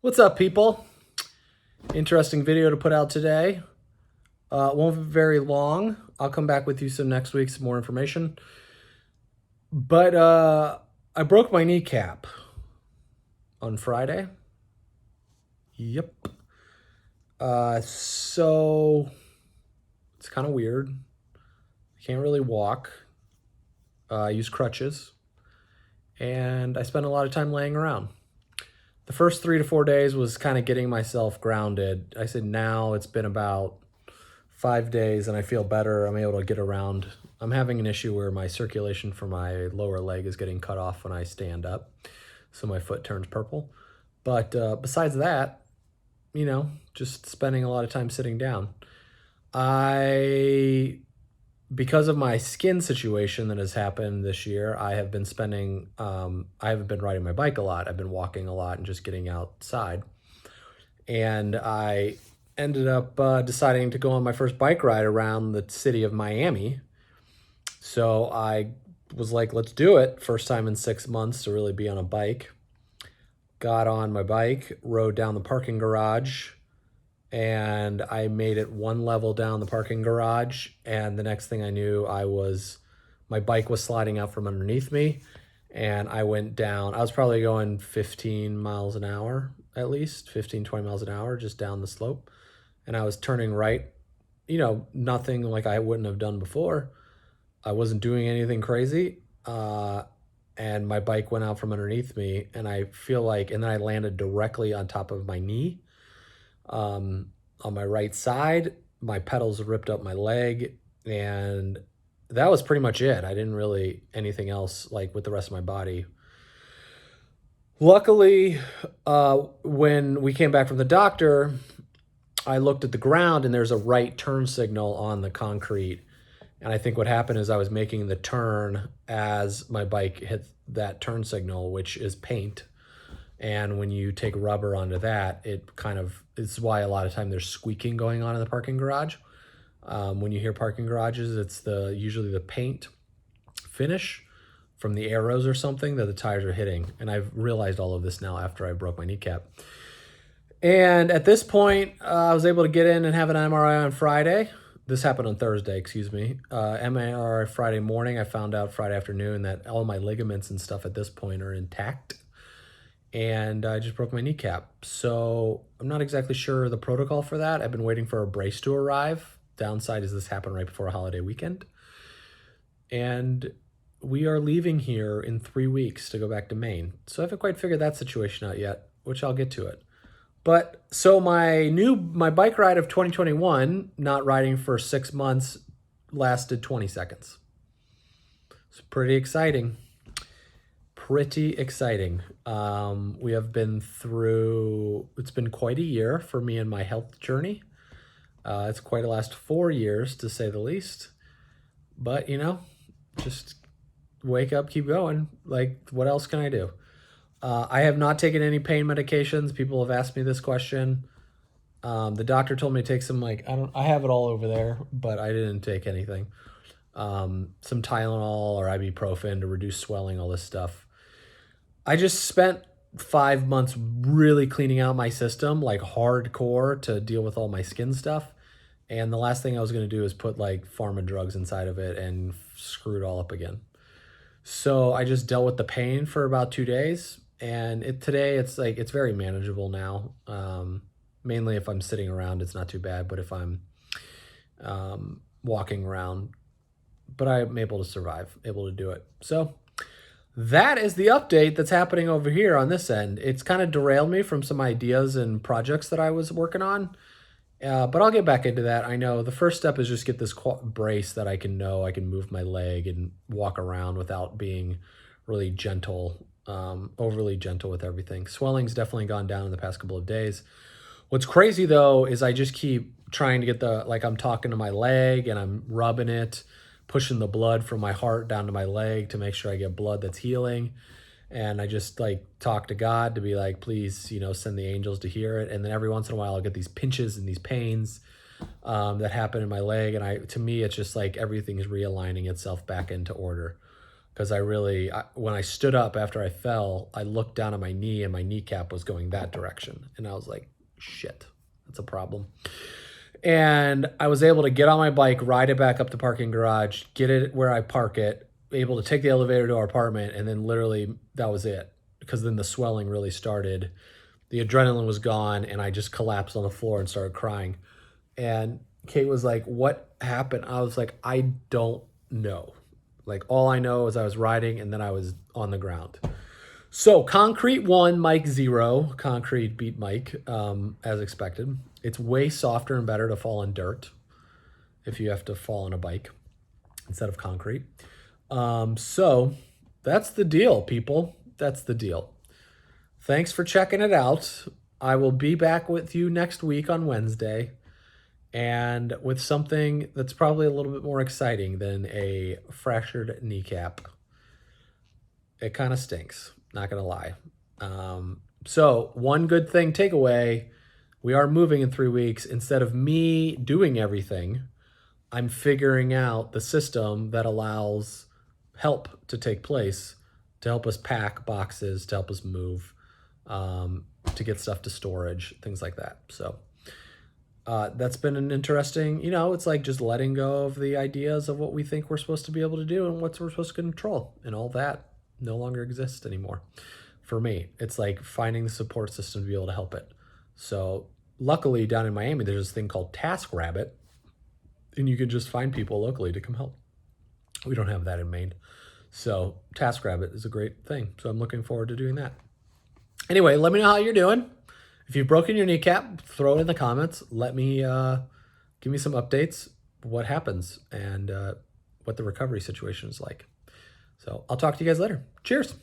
What's up, people? Interesting video to put out today. It won't be very long. I'll come back with you some next week, some more information. But I broke my kneecap on Friday. Yep. So it's kind of weird. I can't really walk. I use crutches. And I spend a lot of time laying around. The first 3 to 4 days was kind of getting myself grounded. I said now it's been about 5 days and I feel better. I'm able to get around. I'm having an issue where my circulation for my lower leg is getting cut off when I stand up. So my foot turns purple. But besides that, just spending a lot of time sitting down. Because of my skin situation that has happened this year, I have been I haven't been riding my bike a lot. I've been walking a lot and just getting outside. And I ended up deciding to go on my first bike ride around the city of Miami. So I was like, let's do it. First time in 6 months to really be on a bike. Got on my bike, rode down the parking garage, and I made it one level down the parking garage. And the next thing I knew, my bike was sliding out from underneath me. And I went down. I was probably going 15 miles an hour, at least 15, 20 miles an hour, just down the slope. And I was turning right, nothing like I wouldn't have done before. I wasn't doing anything crazy. And my bike went out from underneath me. And I feel like, and then I landed directly on top of my knee. On my right side, my pedals ripped up my leg, and that was pretty much it. I didn't really anything else like with the rest of my body. Luckily, when we came back from the doctor, I looked at the ground and there's a right turn signal on the concrete. And I think what happened is I was making the turn as my bike hit that turn signal, which is paint. And when you take rubber onto that, it's why a lot of time there's squeaking going on in the parking garage. When you hear parking garages, it's usually the paint finish from the arrows or something that the tires are hitting. And I've realized all of this now after I broke my kneecap. And at this point, I was able to get in and have an MRI on Friday. This happened on Thursday, excuse me. MRI Friday morning. I found out Friday afternoon that all my ligaments and stuff at this point are intact. And I just broke my kneecap. So I'm not exactly sure the protocol for that. I've been waiting for a brace to arrive. Downside is this happened right before a holiday weekend. And we are leaving here in 3 weeks to go back to Maine. So I haven't quite figured that situation out yet, which I'll get to it. But so my bike ride of 2021, not riding for 6 months, lasted 20 seconds. It's pretty exciting. We have been through, it's been quite a year for me and my health journey. It's quite the last 4 years, to say the least. But, just wake up, keep going. Like, what else can I do? I have not taken any pain medications. People have asked me this question. The doctor told me to take some, I have it all over there, but I didn't take anything. Some Tylenol or ibuprofen to reduce swelling, all this stuff. I just spent 5 months really cleaning out my system, like hardcore, to deal with all my skin stuff. And the last thing I was going to do is put like pharma drugs inside of it and screw it all up again. So I just dealt with the pain for about 2 days. And today it's very manageable now. Mainly if I'm sitting around, it's not too bad. But if I'm walking around, but I'm able to survive, able to do it. So that is the update that's happening over here on this end. It's kind of derailed me from some ideas and projects that I was working on. But I'll get back into that. I know the first step is just get this brace that I can move my leg and walk around without being really gentle, overly gentle with everything. Swelling's definitely gone down in the past couple of days. What's crazy though is I just keep trying to get I'm talking to my leg and I'm rubbing it, pushing the blood from my heart down to my leg to make sure I get blood that's healing. And I just talk to God to be like, please, send the angels to hear it. And then every once in a while I'll get these pinches and these pains that happen in my leg. And to me, it's just like everything is realigning itself back into order. because when I stood up after I fell, I looked down at my knee and my kneecap was going that direction. And I was like, shit, that's a problem. And I was able to get on my bike, ride it back up the parking garage, get it where I park it, able to take the elevator to our apartment, and then literally that was it. Because then the swelling really started. The adrenaline was gone, and I just collapsed on the floor and started crying. And Kate was like, what happened? I was like, I don't know. Like, all I know is I was riding and then I was on the ground. So concrete 1, Mike 0. Concrete beat Mike, as expected. It's way softer and better to fall in dirt if you have to fall on a bike instead of concrete. So that's the deal, people. That's the deal. Thanks for checking it out. I will be back with you next week on Wednesday, and with something that's probably a little bit more exciting than a fractured kneecap. It kind of stinks, not going to lie. So one good thing takeaway, we are moving in 3 weeks. Instead of me doing everything, I'm figuring out the system that allows help to take place, to help us pack boxes, to help us move, to get stuff to storage, things like that. So that's been an interesting, it's like just letting go of the ideas of what we think we're supposed to be able to do and what we're supposed to control, and all that no longer exists anymore. For me, it's like finding the support system to be able to help it. So luckily down in Miami, there's this thing called TaskRabbit, and you can just find people locally to come help. We don't have that in Maine. So TaskRabbit is a great thing. So I'm looking forward to doing that. Anyway, let me know how you're doing. If you've broken your kneecap, throw it in the comments. Let me, give me some updates, what happens, and what the recovery situation is like. So I'll talk to you guys later. Cheers.